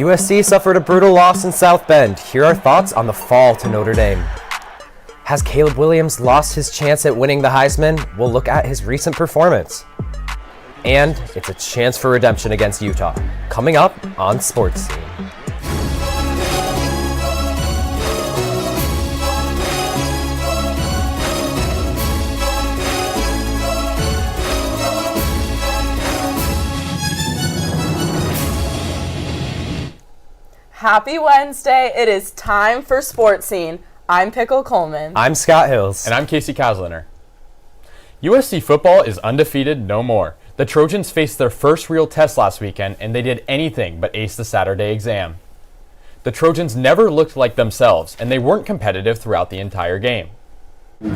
USC suffered a brutal loss in South Bend. Here are thoughts on the fall to Notre Dame. Has Caleb Williams lost his chance at winning the Heisman? We'll look at his recent performance. And it's a chance for redemption against Utah. Coming up on Sports Scene. Happy Wednesday. It is time for Sports Scene. I'm Pickle Coleman. I'm Scott Hills. And I'm Casey Kosliner. USC football is undefeated no more. The Trojans faced their first real test last weekend, and they did anything but ace the Saturday exam. The Trojans never looked like themselves, and they weren't competitive throughout the entire game. Been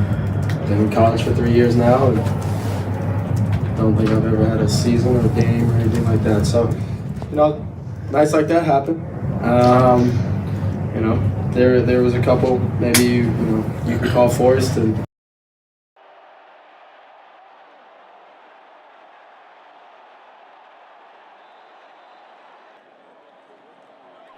in college for 3 years now, and I don't think I've ever had a season or a game or anything like that. So, nights like that happen. There was a couple maybe you could call forced, and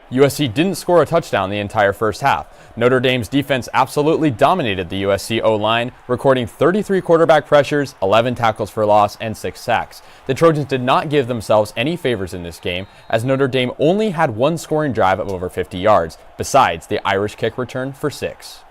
USC didn't score a touchdown the entire first half. Notre Dame's defense absolutely dominated the USC O-line, recording 33 quarterback pressures, 11 tackles for loss, and 6 sacks. The Trojans did not give themselves any favors in this game, as Notre Dame only had one scoring drive of over 50 yards, besides the Irish kick return for 6.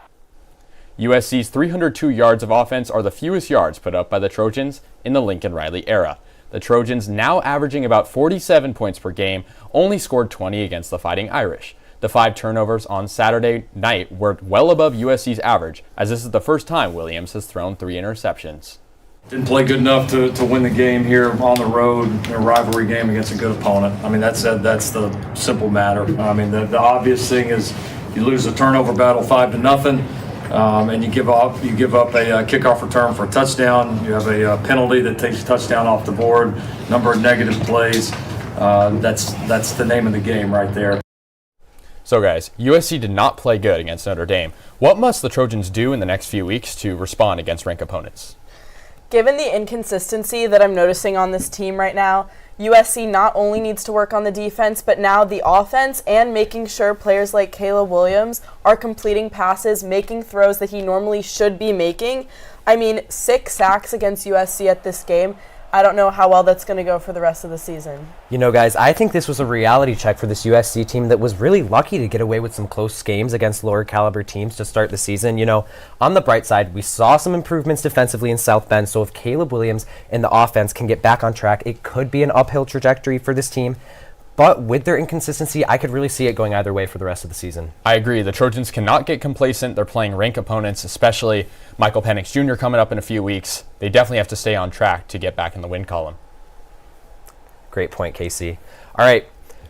USC's 302 yards of offense are the fewest yards put up by the Trojans in the Lincoln Riley era. The Trojans, now averaging about 47 points per game, only scored 20 against the Fighting Irish. The 5 turnovers on Saturday night were well above USC's average, as this is the first time Williams has thrown 3 interceptions. Didn't play good enough to win the game here on the road in a rivalry game against a good opponent. I mean, that's the simple matter. I mean, the obvious thing is you lose a turnover battle 5-0. And you give up a kickoff return for a touchdown. You have a penalty that takes a touchdown off the board. Number of negative plays. That's the name of the game right there. So guys, USC did not play good against Notre Dame. What must the Trojans do in the next few weeks to respond against ranked opponents? Given the inconsistency that I'm noticing on this team right now, USC not only needs to work on the defense, but now the offense and making sure players like Caleb Williams are completing passes, making throws that he normally should be making. I mean, 6 sacks against USC at this game. I don't know how well that's going to go for the rest of the season. Guys, I think this was a reality check for this USC team that was really lucky to get away with some close games against lower caliber teams to start the season. On the bright side, we saw some improvements defensively in South Bend, so if Caleb Williams and the offense can get back on track, it could be an uphill trajectory for this team. But with their inconsistency, I could really see it going either way for the rest of the season. I agree. The Trojans cannot get complacent. They're playing ranked opponents, especially Michael Penix Jr. coming up in a few weeks. They definitely have to stay on track to get back in the win column. Great point, Casey. All right,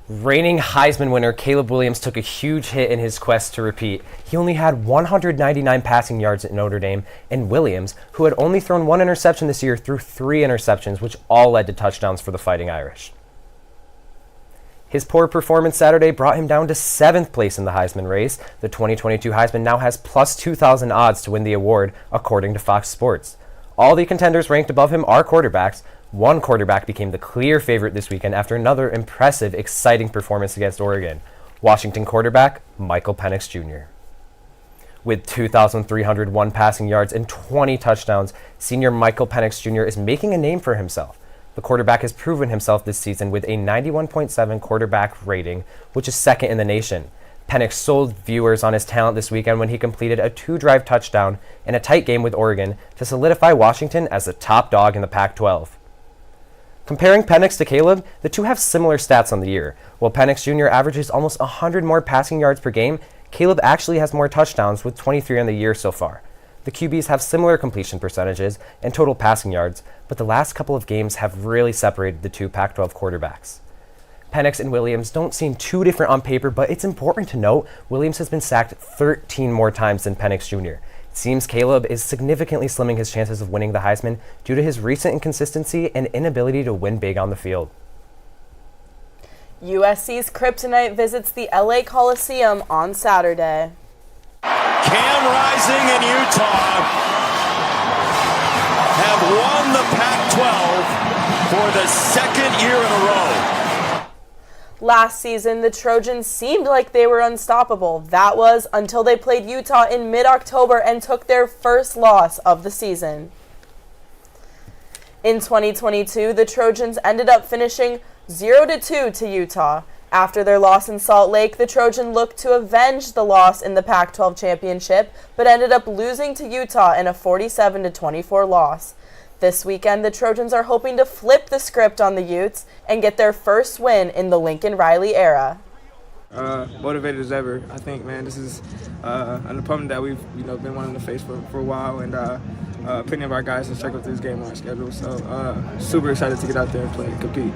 reigning Heisman winner Caleb Williams took a huge hit in his quest to repeat. He only had 199 passing yards at Notre Dame, and Williams, who had only thrown 1 interception this year, threw 3 interceptions, which all led to touchdowns for the Fighting Irish. His poor performance Saturday brought him down to 7th place in the Heisman race. The 2022 Heisman now has plus 2,000 odds to win the award, according to Fox Sports. All the contenders ranked above him are quarterbacks. One quarterback became the clear favorite this weekend after another impressive, exciting performance against Oregon. Washington quarterback Michael Penix Jr. With 2,301 passing yards and 20 touchdowns, senior Michael Penix Jr. is making a name for himself. The quarterback has proven himself this season with a 91.7 quarterback rating, which is 2nd in the nation. Penix sold viewers on his talent this weekend when he completed a 2-drive touchdown in a tight game with Oregon to solidify Washington as the top dog in the Pac-12. Comparing Penix to Caleb, the two have similar stats on the year. While Penix Jr. averages almost 100 more passing yards per game, Caleb actually has more touchdowns with 23 on the year so far. The QBs have similar completion percentages and total passing yards, but the last couple of games have really separated the two Pac-12 quarterbacks. Penix and Williams don't seem too different on paper, but it's important to note Williams has been sacked 13 more times than Penix Jr. It seems Caleb is significantly slimming his chances of winning the Heisman due to his recent inconsistency and inability to win big on the field. USC's Kryptonite visits the LA Coliseum on Saturday. Cam Rising and Utah have won the Pac-12 for the 2nd year in a row. Last season, the Trojans seemed like they were unstoppable. That was until they played Utah in mid-October and took their first loss of the season. In 2022, the Trojans ended up finishing 0-2 to Utah. After their loss in Salt Lake, the Trojans looked to avenge the loss in the Pac-12 championship, but ended up losing to Utah in a 47-24 loss. This weekend, the Trojans are hoping to flip the script on the Utes and get their first win in the Lincoln Riley era. Motivated as ever. I think, man, this is an opponent that we've been wanting to face for a while, and plenty of our guys have struggled through this game on our schedule. So super excited to get out there and play and compete.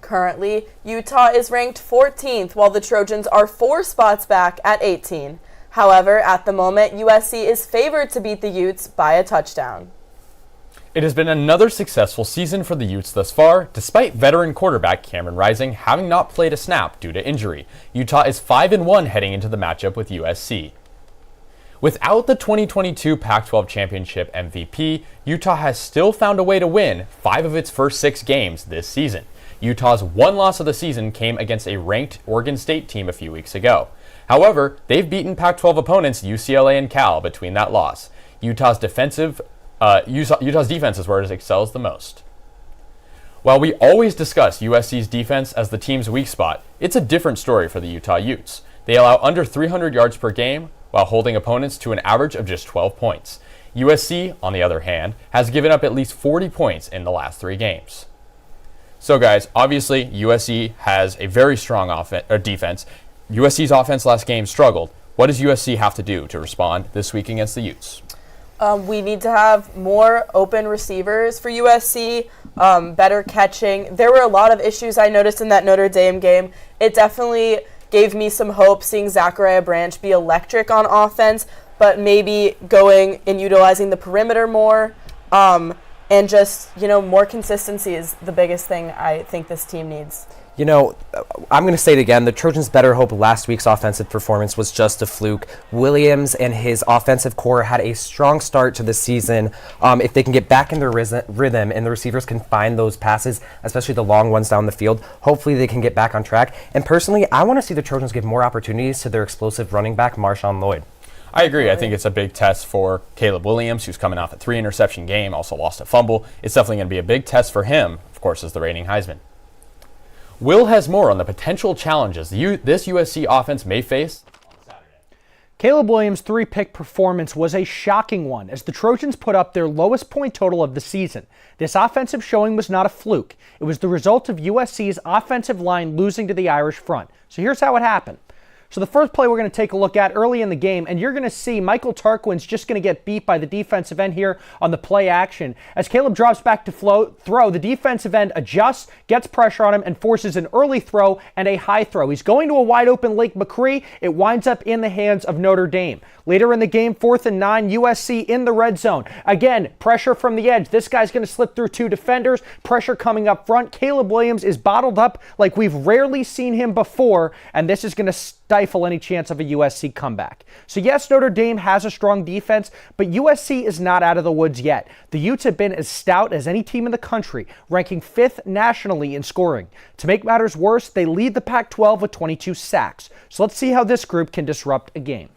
Currently, Utah is ranked 14th, while the Trojans are 4 spots back at 18. However, at the moment, USC is favored to beat the Utes by a touchdown. It has been another successful season for the Utes thus far, despite veteran quarterback Cameron Rising having not played a snap due to injury. Utah is 5-1 heading into the matchup with USC. Without the 2022 Pac-12 Championship MVP, Utah has still found a way to win 5 of its first 6 games this season. Utah's one loss of the season came against a ranked Oregon State team a few weeks ago. However, they've beaten Pac-12 opponents UCLA and Cal between that loss. Utah's defense is where it excels the most. While we always discuss USC's defense as the team's weak spot, it's a different story for the Utah Utes. They allow under 300 yards per game while holding opponents to an average of just 12 points. USC, on the other hand, has given up at least 40 points in the last 3 games. So guys, obviously USC has a very strong defense. USC's offense last game struggled. What does USC have to do to respond this week against the Utes? We need to have more open receivers for USC, better catching. There were a lot of issues I noticed in that Notre Dame game. It definitely gave me some hope seeing Zachariah Branch be electric on offense, but maybe going and utilizing the perimeter more. And just, more consistency is the biggest thing I think this team needs. I'm going to say it again. The Trojans better hope last week's offensive performance was just a fluke. Williams and his offensive core had a strong start to the season. If they can get back in their rhythm and the receivers can find those passes, especially the long ones down the field, hopefully they can get back on track. And personally, I want to see the Trojans give more opportunities to their explosive running back, Marshawn Lloyd. I agree. I think it's a big test for Caleb Williams, who's coming off a 3-interception game, also lost a fumble. It's definitely going to be a big test for him, of course, as the reigning Heisman. Will has more on the potential challenges this USC offense may face on Saturday. Caleb Williams' 3-pick performance was a shocking one as the Trojans put up their lowest point total of the season. This offensive showing was not a fluke. It was the result of USC's offensive line losing to the Irish front. So here's how it happened. So the first play we're going to take a look at early in the game, and you're going to see Michael Tarquin's just going to get beat by the defensive end here on the play action. As Caleb drops back to throw, the defensive end adjusts, gets pressure on him, and forces an early throw and a high throw. He's going to a wide open Lake McCree. It winds up in the hands of Notre Dame. Later in the game, 4th and 9, USC in the red zone. Again, pressure from the edge. This guy's going to slip through 2 defenders. Pressure coming up front. Caleb Williams is bottled up like we've rarely seen him before, and this is going to stifle any chance of a USC comeback. So yes, Notre Dame has a strong defense, but USC is not out of the woods yet. The Utes have been as stout as any team in the country, ranking 5th nationally in scoring. To make matters worse, they lead the Pac-12 with 22 sacks. So let's see how this group can disrupt a game.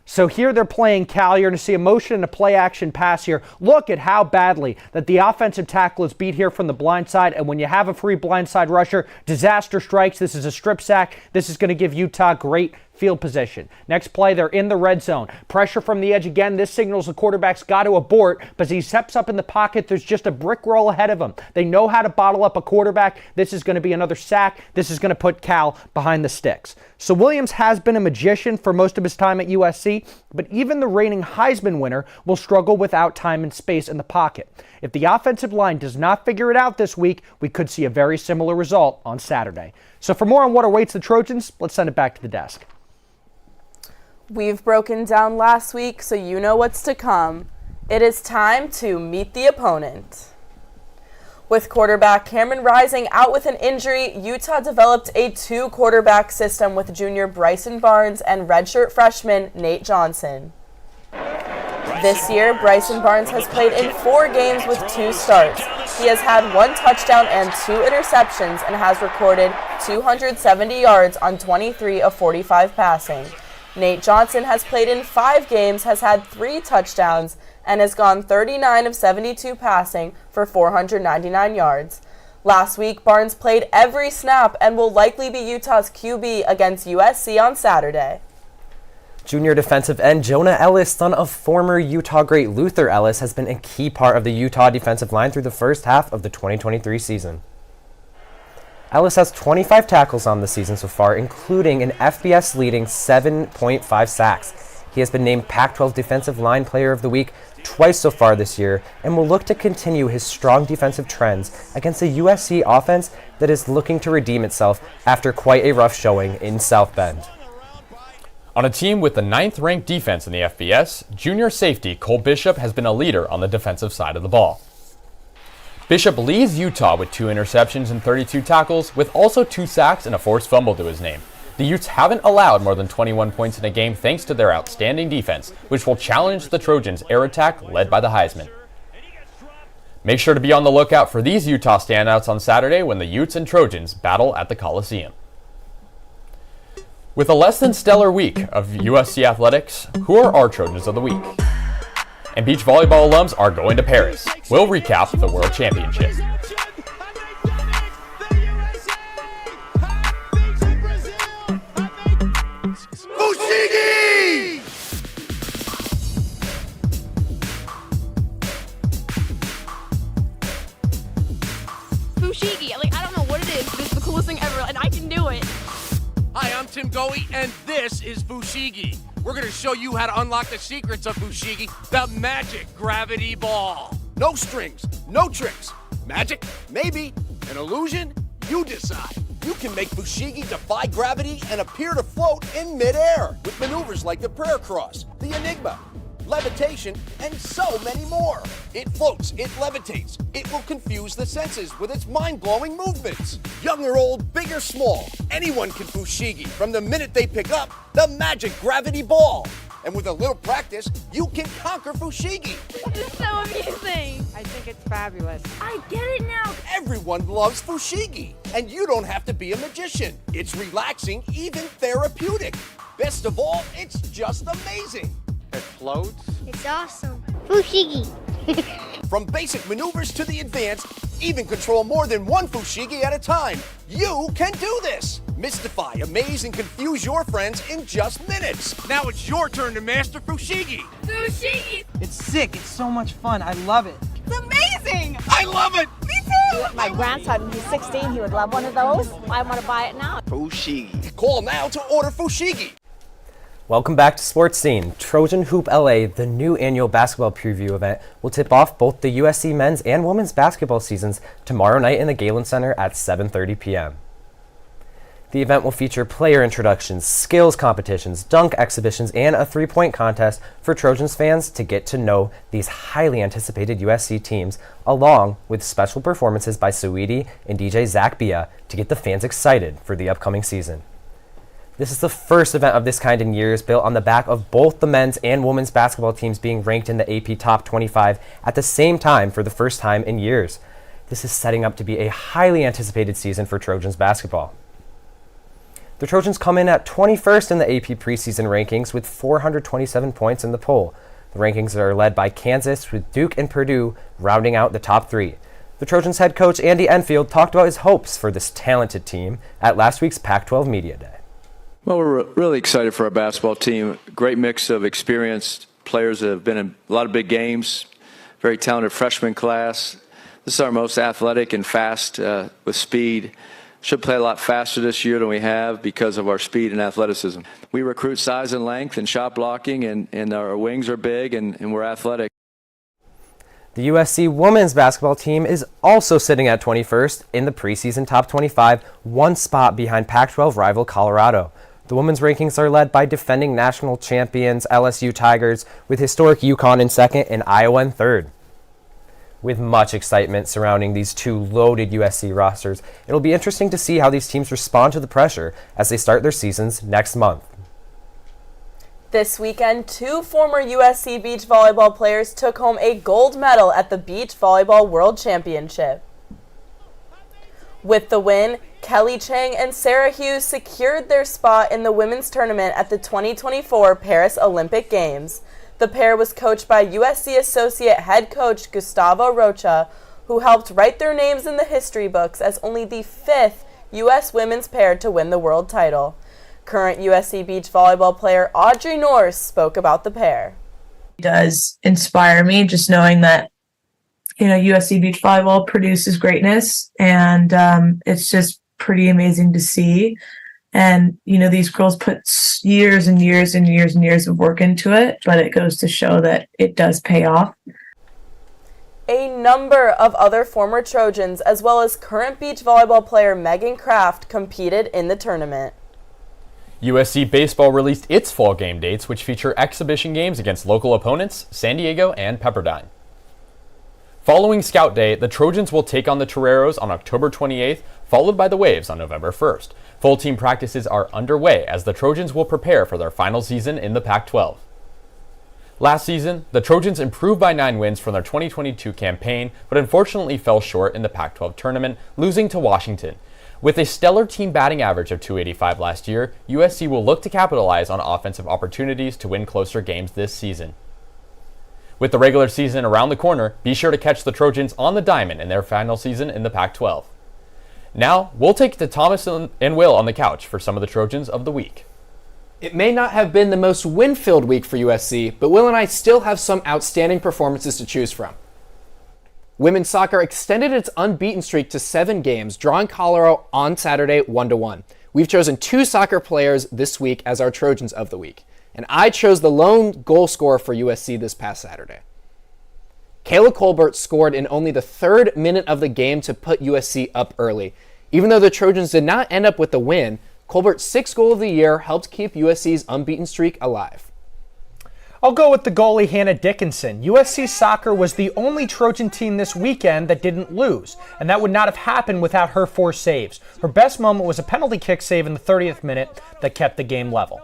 So here they're playing Cal. You're going to see a motion and a play action pass here. Look at how badly that the offensive tackle is beat here from the blind side. And when you have a free blindside rusher, disaster strikes. This is a strip sack. This is going to give Utah great field position. Next play, they're in the red zone. Pressure from the edge again. This signals the quarterback's got to abort, but as he steps up in the pocket, there's just a brick roll ahead of him. They know how to bottle up a quarterback. This is going to be another sack. This is going to put Cal behind the sticks. So Williams has been a magician for most of his time at USC, but even the reigning Heisman winner will struggle without time and space in the pocket. If the offensive line does not figure it out this week, we could see a very similar result on Saturday. So for more on what awaits the Trojans, let's send it back to the desk. We've broken down last week, so you know what's to come. It is time to meet the opponent. With quarterback Cameron Rising out with an injury, Utah developed a 2-quarterback system with junior Bryson Barnes and redshirt freshman Nate Johnson. This year, Bryson Barnes has played in 4 games with 2 starts. He has had 1 touchdown and 2 interceptions and has recorded 270 yards on 23 of 45 passing. Nate Johnson has played in 5 games, has had 3 touchdowns, and has gone 39 of 72 passing for 499 yards. Last week, Barnes played every snap and will likely be Utah's QB against USC on Saturday. Junior defensive end Jonah Ellis, son of former Utah great Luther Ellis, has been a key part of the Utah defensive line through the first half of the 2023 season. Ellis has 25 tackles on the season so far, including an FBS-leading 7.5 sacks. He has been named Pac-12 Defensive Line Player of the Week twice so far this year and will look to continue his strong defensive trends against a USC offense that is looking to redeem itself after quite a rough showing in South Bend. On a team with the 9th-ranked defense in the FBS, junior safety Cole Bishop has been a leader on the defensive side of the ball. Bishop leads Utah with 2 interceptions and 32 tackles, with also 2 sacks and a forced fumble to his name. The Utes haven't allowed more than 21 points in a game thanks to their outstanding defense, which will challenge the Trojans' air attack led by the Heisman. Make sure to be on the lookout for these Utah standouts on Saturday when the Utes and Trojans battle at the Coliseum. With a less than stellar week of USC athletics, who are our Trojans of the week? And beach volleyball alums are going to Paris. We'll recap the World Championship. Fushigi! Fushigi, I don't know what it is, but it's the coolest thing ever, and I can do it. Hi, I'm Tim Goey, and this is Fushigi. We're going to show you how to unlock the secrets of Fushigi, the magic gravity ball. No strings, no tricks. Magic? Maybe. An illusion? You decide. You can make Fushigi defy gravity and appear to float in midair with maneuvers like the prayer cross, the enigma, levitation, and so many more. It floats, it levitates, it will confuse the senses with its mind-blowing movements. Young or old, big or small, anyone can Fushigi from the minute they pick up the magic gravity ball. And with a little practice, you can conquer Fushigi. This is so amusing. I think it's fabulous. I get it now. Everyone loves Fushigi, and you don't have to be a magician. It's relaxing, even therapeutic. Best of all, it's just amazing. It floats. It's awesome. Fushigi. From basic maneuvers to the advanced, even control more than one Fushigi at a time. You can do this. Mystify, amaze, and confuse your friends in just minutes. Now it's your turn to master Fushigi. Fushigi! It's sick. It's so much fun. I love it. It's amazing! I love it. Me too! My grandson, he's 16, he would love one of those. I want to buy it now. Fushigi. Call now to order Fushigi. Welcome back to Sports Scene. Trojan Hoop LA, the new annual basketball preview event, will tip off both the USC men's and women's basketball seasons tomorrow night in the Galen Center at 7:30 p.m. The event will feature player introductions, skills competitions, dunk exhibitions, and a three-point contest for Trojans fans to get to know these highly anticipated USC teams, along with special performances by Saweetie and DJ Zach Bia to get the fans excited for the upcoming season. This is the first event of this kind in years, built on the back of both the men's and women's basketball teams being ranked in the AP Top 25 at the same time for the first time in years. This is setting up to be a highly anticipated season for Trojans basketball. The Trojans come in at 21st in the AP preseason rankings with 427 points in the poll. The rankings are led by Kansas, with Duke and Purdue rounding out the top 3. The Trojans head coach Andy Enfield talked about his hopes for this talented team at last week's Pac-12 Media Day. Well, we're really excited for our basketball team. Great mix of experienced players that have been in a lot of big games. Very talented freshman class. This is our most athletic and fast with speed. Should play a lot faster this year than we have because of our speed and athleticism. We recruit size and length and shot blocking, and our wings are big, and we're athletic. The USC women's basketball team is also sitting at 21st in the preseason top 25, one spot behind Pac-12 rival Colorado. The women's rankings are led by defending national champions LSU Tigers, with historic UConn in second and Iowa in third. With much excitement surrounding these two loaded USC rosters, it'll be interesting to see how these teams respond to the pressure as they start their seasons next month. This weekend, 2 former USC beach volleyball players took home a gold medal at the Beach Volleyball World Championship. With the win, Kelly Chang and Sarah Hughes secured their spot in the women's tournament at the 2024 Paris Olympic Games. The pair was coached by USC Associate Head Coach Gustavo Rocha, who helped write their names in the history books as only the 5th U.S. women's pair to win the world title. Current USC beach volleyball player Audrey Norris spoke about the pair. It does inspire me just knowing that, USC beach volleyball produces greatness, and it's just pretty amazing to see. And, these girls put years and years and years and years of work into it, but it goes to show that it does pay off. A number of other former Trojans, as well as current beach volleyball player Megan Kraft, competed in the tournament. USC Baseball released its fall game dates, which feature exhibition games against local opponents, San Diego and Pepperdine. Following Scout Day, the Trojans will take on the Toreros on October 28th, followed by the Waves on November 1st. Full team practices are underway as the Trojans will prepare for their final season in the Pac-12. Last season, the Trojans improved by 9 wins from their 2022 campaign, but unfortunately fell short in the Pac-12 tournament, losing to Washington. With a stellar team batting average of .285 last year, USC will look to capitalize on offensive opportunities to win closer games this season. With the regular season around the corner, be sure to catch the Trojans on the diamond in their final season in the Pac-12. Now, we'll take to Thomas and Will on the couch for some of the Trojans of the week. It may not have been the most win-filled week for USC, but Will and I still have some outstanding performances to choose from. Women's soccer extended its unbeaten streak to 7 games, drawing Colorado on Saturday 1-1. We've chosen 2 soccer players this week as our Trojans of the week, and I chose the lone goal scorer for USC this past Saturday. Kayla Colbert scored in only the 3rd minute of the game to put USC up early. Even though the Trojans did not end up with the win, Colbert's 6th goal of the year helped keep USC's unbeaten streak alive. I'll go with the goalie Hannah Dickinson. USC Soccer was the only Trojan team this weekend that didn't lose, and that would not have happened without her 4 saves. Her best moment was a penalty kick save in the 30th minute that kept the game level.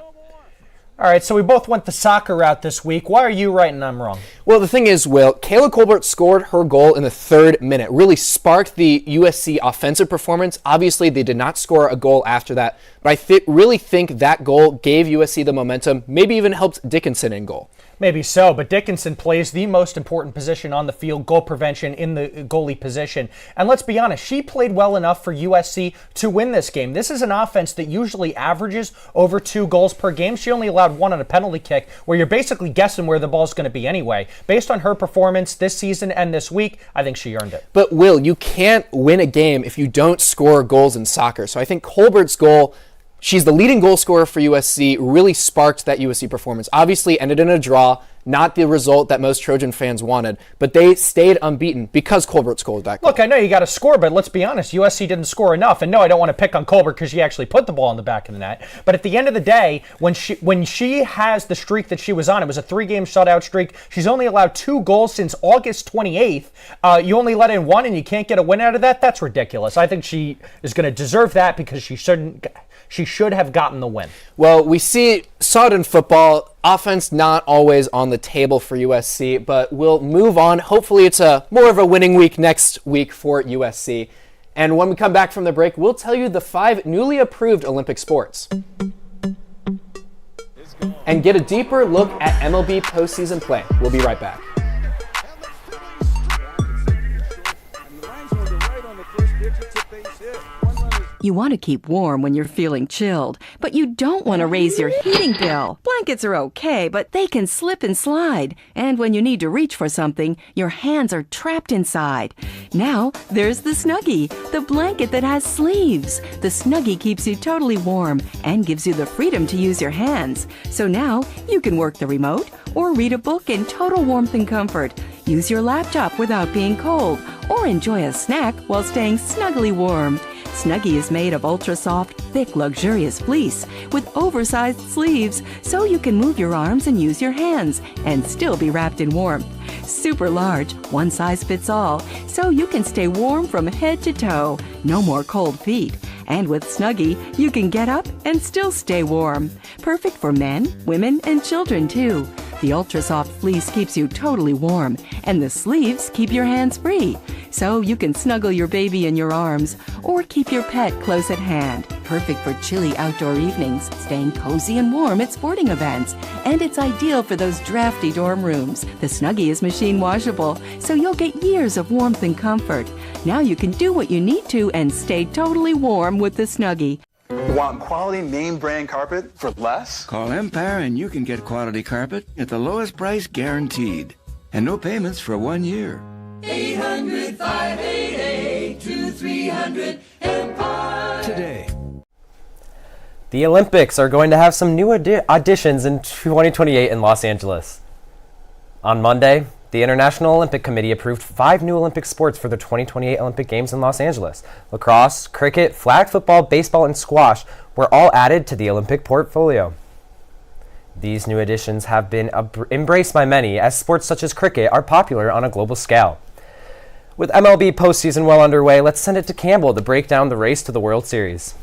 All right, so we both went the soccer route this week. Why are you right and I'm wrong? Well, the thing is, Will, Kayla Colbert scored her goal in the 3rd minute, really sparked the USC offensive performance. Obviously, they did not score a goal after that, but I really think that goal gave USC the momentum, maybe even helped Dickinson in goal. Maybe so, but Dickinson plays the most important position on the field, goal prevention in the goalie position. And let's be honest, she played well enough for USC to win this game. This is an offense that usually averages over 2 goals per game. She only allowed 1 on a penalty kick, where you're basically guessing where the ball's going to be anyway. Based on her performance this season and this week, I think she earned it. But Will, you can't win a game if you don't score goals in soccer. So I think Colbert's goal, she's the leading goal scorer for USC, really sparked that USC performance. Obviously ended in a draw, not the result that most Trojan fans wanted, but they stayed unbeaten because Colbert scored that goal. Look, I know you got to score, but let's be honest, USC didn't score enough. And no, I don't want to pick on Colbert because she actually put the ball in the back of the net. But at the end of the day, when she has the streak that she was on, it was a 3-game shutout streak. She's only allowed 2 goals since August 28th. You only let in 1 and you can't get a win out of that? That's ridiculous. I think she is going to deserve that because she should have gotten the win. Well, we saw it in football. Offense not always on the table for USC, but we'll move on. Hopefully it's more of a winning week next week for USC. And when we come back from the break, we'll tell you the 5 newly approved Olympic sports. And get a deeper look at MLB postseason play. We'll be right back. You want to keep warm when you're feeling chilled, but you don't want to raise your heating bill. Blankets are okay, but they can slip and slide. And when you need to reach for something, your hands are trapped inside. Now, there's the Snuggie, the blanket that has sleeves. The Snuggie keeps you totally warm and gives you the freedom to use your hands. So now, you can work the remote or read a book in total warmth and comfort. Use your laptop without being cold, or enjoy a snack while staying snugly warm. Snuggie is made of ultra-soft, thick, luxurious fleece with oversized sleeves so you can move your arms and use your hands and still be wrapped in warmth. Super large, one size fits all, so you can stay warm from head to toe. No more cold feet. And with Snuggie, you can get up and still stay warm. Perfect for men, women, and children, too. The ultra-soft fleece keeps you totally warm, and the sleeves keep your hands free. So you can snuggle your baby in your arms, or keep your pet close at hand. Perfect for chilly outdoor evenings, staying cozy and warm at sporting events. And it's ideal for those drafty dorm rooms. The Snuggie is machine washable, so you'll get years of warmth and comfort. Now you can do what you need to and stay totally warm with the Snuggie. Want quality name brand carpet for less? Call Empire and you can get quality carpet at the lowest price guaranteed. And no payments for 1 year. 800-588-2300 Empire. Today. The Olympics are going to have some new additions in 2028 in Los Angeles. On Monday, the International Olympic Committee approved 5 new Olympic sports for the 2028 Olympic Games in Los Angeles. Lacrosse, cricket, flag football, baseball, and squash were all added to the Olympic portfolio. These new additions have been embraced by many, as sports such as cricket are popular on a global scale. With MLB postseason well underway, let's send it to Campbell to break down the race to the World Series.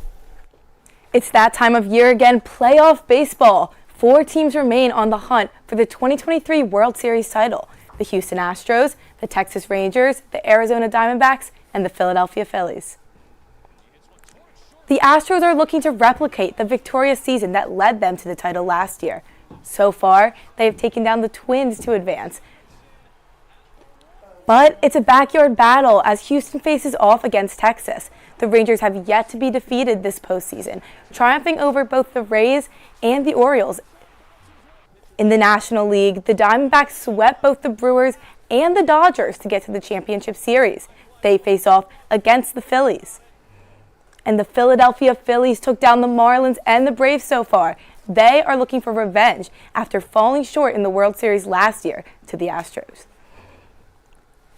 It's that time of year again, playoff baseball. 4 teams remain on the hunt for the 2023 World Series title. The Houston Astros, the Texas Rangers, the Arizona Diamondbacks, and the Philadelphia Phillies. The Astros are looking to replicate the victorious season that led them to the title last year. So far, they have taken down the Twins to advance. But it's a backyard battle as Houston faces off against Texas. The Rangers have yet to be defeated this postseason, triumphing over both the Rays and the Orioles. In the National League, the Diamondbacks swept both the Brewers and the Dodgers to get to the championship series. They face off against the Phillies. And the Philadelphia Phillies took down the Marlins and the Braves so far. They are looking for revenge after falling short in the World Series last year to the Astros.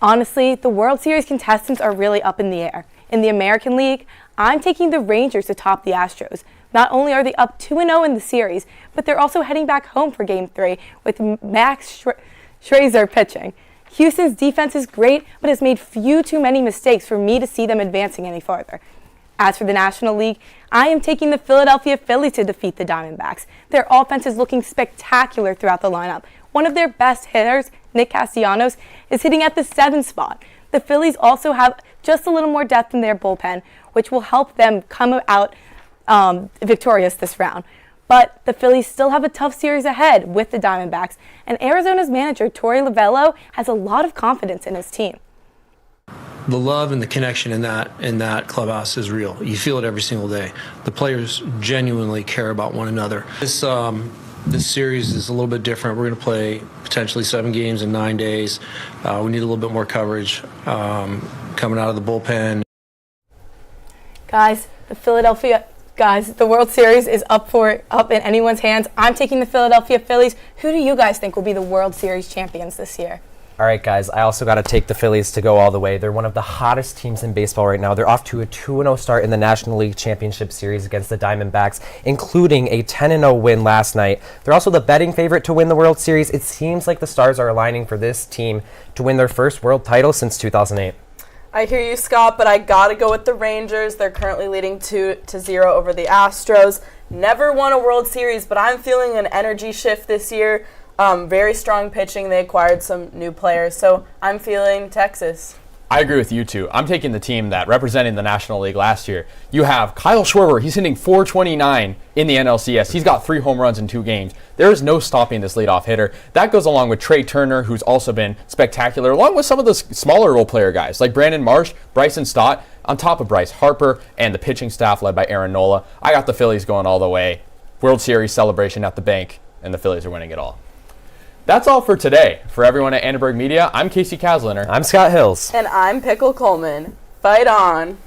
Honestly, the World Series contestants are really up in the air. In the American League, I'm taking the Rangers to top the Astros. Not only are they up 2-0 in the series, but they're also heading back home for Game 3 with Max Scherzer pitching. Houston's defense is great, but has made too many mistakes for me to see them advancing any farther. As for the National League, I am taking the Philadelphia Phillies to defeat the Diamondbacks. Their offense is looking spectacular throughout the lineup. One of their best hitters, Nick Castellanos, is hitting at the 7th spot. The Phillies also have just a little more depth in their bullpen, which will help them come out victorious this round. But the Phillies still have a tough series ahead with the Diamondbacks, and Arizona's manager, Torey Lovullo, has a lot of confidence in his team. The love and the connection in that clubhouse is real. You feel it every single day. The players genuinely care about one another. This series is a little bit different. We're going to play potentially 7 games in 9 days. We need a little bit more coverage coming out of the bullpen. Guys, the World Series is up in anyone's hands. I'm taking the Philadelphia Phillies. Who do you guys think will be the World Series champions this year? All right, guys, I also got to take the Phillies to go all the way. They're one of the hottest teams in baseball right now. They're off to a 2-0 start in the National League Championship Series against the Diamondbacks, including a 10-0 win last night. They're also the betting favorite to win the World Series. It seems like the stars are aligning for this team to win their first world title since 2008. I hear you, Scott, but I got to go with the Rangers. They're currently leading 2-0 over the Astros. Never won a World Series, but I'm feeling an energy shift this year. Very strong pitching. They acquired some new players, so I'm feeling Texas. I agree with you two. I'm taking the team that represented the National League last year. You have Kyle Schwarber. He's hitting .429 in the NLCS. He's got 3 home runs in 2 games. There is no stopping this leadoff hitter. That goes along with Trey Turner, who's also been spectacular, along with some of the smaller role player guys like Brandon Marsh, Bryson Stott, on top of Bryce Harper, and the pitching staff led by Aaron Nola. I got the Phillies going all the way. World Series celebration at the bank, and the Phillies are winning it all. That's all for today. For everyone at Annenberg Media, I'm Casey Kasliner. I'm Scott Hills. And I'm Pickle Coleman. Fight on.